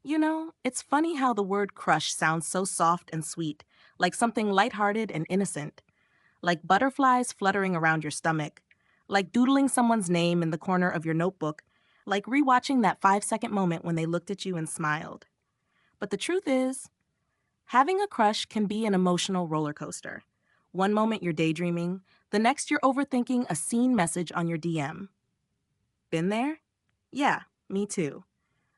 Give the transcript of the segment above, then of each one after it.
It's funny how the word crush sounds so soft and sweet, like something lighthearted and innocent, like butterflies fluttering around your stomach, like doodling someone's name in the corner of your notebook, like rewatching that 5-second moment when they looked at you and smiled. But the truth is, having a crush can be an emotional roller coaster. One moment you're daydreaming, the next you're overthinking a seen message on your DM. Been there? Yeah, me too.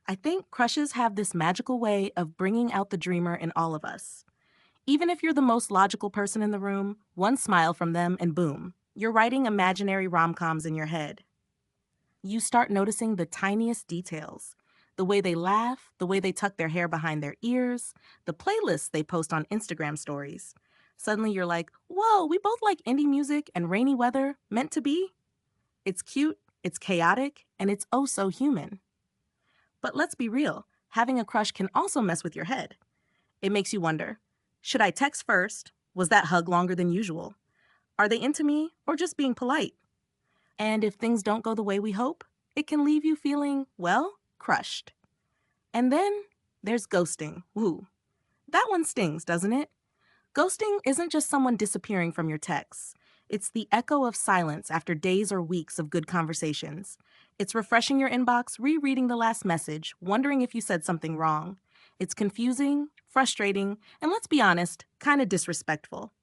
I think crushes have this magical way of bringing out the dreamer in all of us. Even if you're the most logical person in the room, one smile from them and boom, you're writing imaginary rom-coms in your head. You start noticing the tiniest details. The way they laugh, the way they tuck their hair behind their ears, the playlists they post on Instagram stories. Suddenly you're like, whoa, we both like indie music and rainy weather, meant to be? It's cute, it's chaotic, and it's oh so human. But let's be real, having a crush can also mess with your head. It makes you wonder, should I text first? Was that hug longer than usual? Are they into me or just being polite? And if things don't go the way we hope, it can leave you feeling, well, crushed. And then there's ghosting. Woo. That one stings, doesn't it? Ghosting isn't just someone disappearing from your texts. It's the echo of silence after days or weeks of good conversations. It's refreshing your inbox, rereading the last message, wondering if you said something wrong. It's confusing, frustrating, and let's be honest, kind of disrespectful.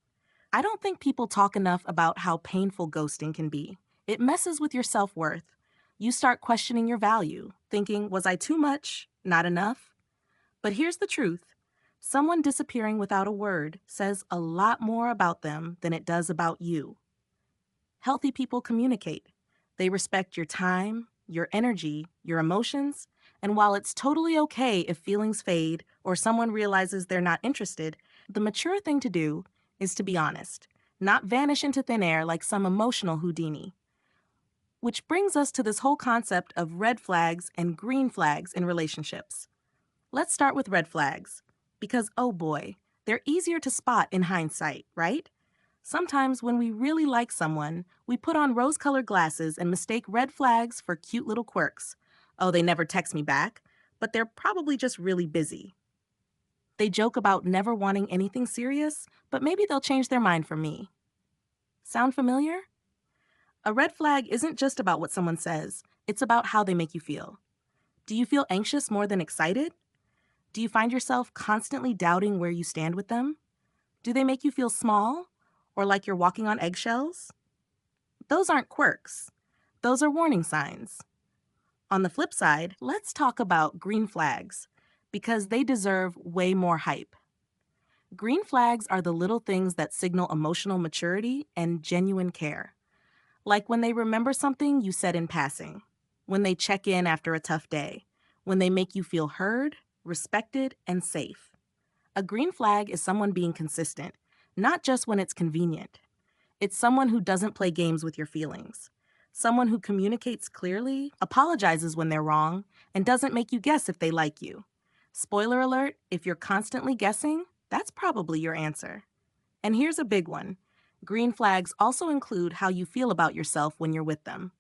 I don't think people talk enough about how painful ghosting can be. It messes with your self-worth. You start questioning your value, thinking, was I too much? Not enough? But here's the truth. Someone disappearing without a word says a lot more about them than it does about you. Healthy people communicate. They respect your time, your energy, your emotions, and while it's totally okay if feelings fade or someone realizes they're not interested, the mature thing to do is to be honest, not vanish into thin air like some emotional Houdini. Which brings us to this whole concept of red flags and green flags in relationships. Let's start with red flags, because oh boy, they're easier to spot in hindsight, right? Sometimes when we really like someone, we put on rose-colored glasses and mistake red flags for cute little quirks. Oh, they never text me back, but they're probably just really busy. They joke about never wanting anything serious, but maybe they'll change their mind for me. Sound familiar? A red flag isn't just about what someone says, it's about how they make you feel. Do you feel anxious more than excited? Do you find yourself constantly doubting where you stand with them? Do they make you feel small or like you're walking on eggshells? Those aren't quirks. Those are warning signs. On the flip side, let's talk about green flags because they deserve way more hype. Green flags are the little things that signal emotional maturity and genuine care. Like when they remember something you said in passing, when they check in after a tough day, when they make you feel heard, respected, and safe. A green flag is someone being consistent, not just when it's convenient. It's someone who doesn't play games with your feelings. Someone who communicates clearly, apologizes when they're wrong, and doesn't make you guess if they like you. Spoiler alert, if you're constantly guessing, that's probably your answer. And here's a big one. Green flags also include how you feel about yourself when you're with them.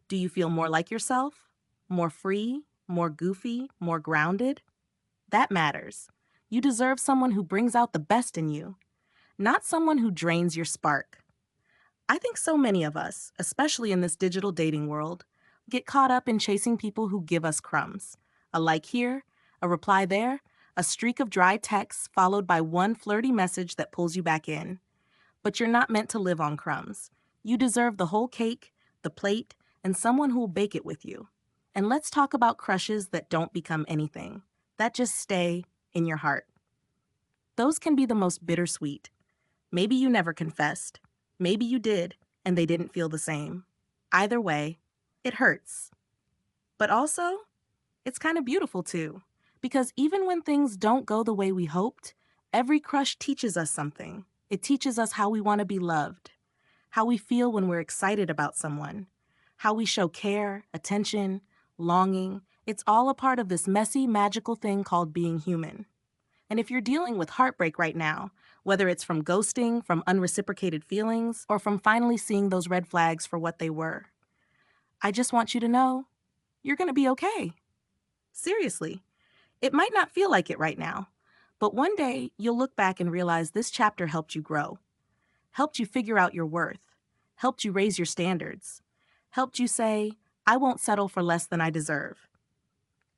Do you feel more like yourself? More free? More goofy? More grounded? That matters. You deserve someone who brings out the best in you, not someone who drains your spark. I think so many of us, especially in this digital dating world, get caught up in chasing people who give us crumbs. A like here, a reply there, a streak of dry texts followed by one flirty message that pulls you back in. But you're not meant to live on crumbs. You deserve the whole cake, the plate, and someone who will bake it with you. And let's talk about crushes that don't become anything, that just stay in your heart. Those can be the most bittersweet. Maybe you never confessed. Maybe you did, and they didn't feel the same. Either way, it hurts. But also, it's kind of beautiful too. Because even when things don't go the way we hoped, every crush teaches us something. It teaches us how we want to be loved, how we feel when we're excited about someone, how we show care, attention, longing. It's all a part of this messy, magical thing called being human. And if you're dealing with heartbreak right now, whether it's from ghosting, from unreciprocated feelings, or from finally seeing those red flags for what they were, I just want you to know you're going to be okay. Seriously. It might not feel like it right now, but one day you'll look back and realize this chapter helped you grow, helped you figure out your worth, helped you raise your standards, helped you say, I won't settle for less than I deserve.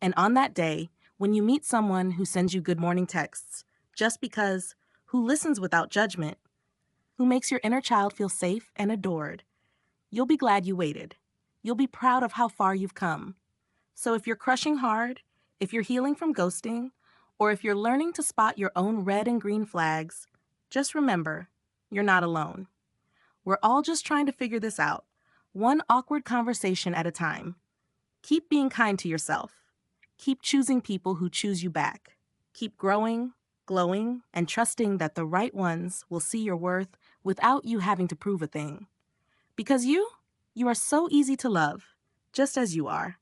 And on that day, when you meet someone who sends you good morning texts, just because, who listens without judgment, who makes your inner child feel safe and adored, you'll be glad you waited. You'll be proud of how far you've come. So if you're crushing hard, if you're healing from ghosting, or if you're learning to spot your own red and green flags, just remember, you're not alone. We're all just trying to figure this out, one awkward conversation at a time. Keep being kind to yourself. Keep choosing people who choose you back. Keep growing, glowing, and trusting that the right ones will see your worth without you having to prove a thing. Because you are so easy to love, just as you are.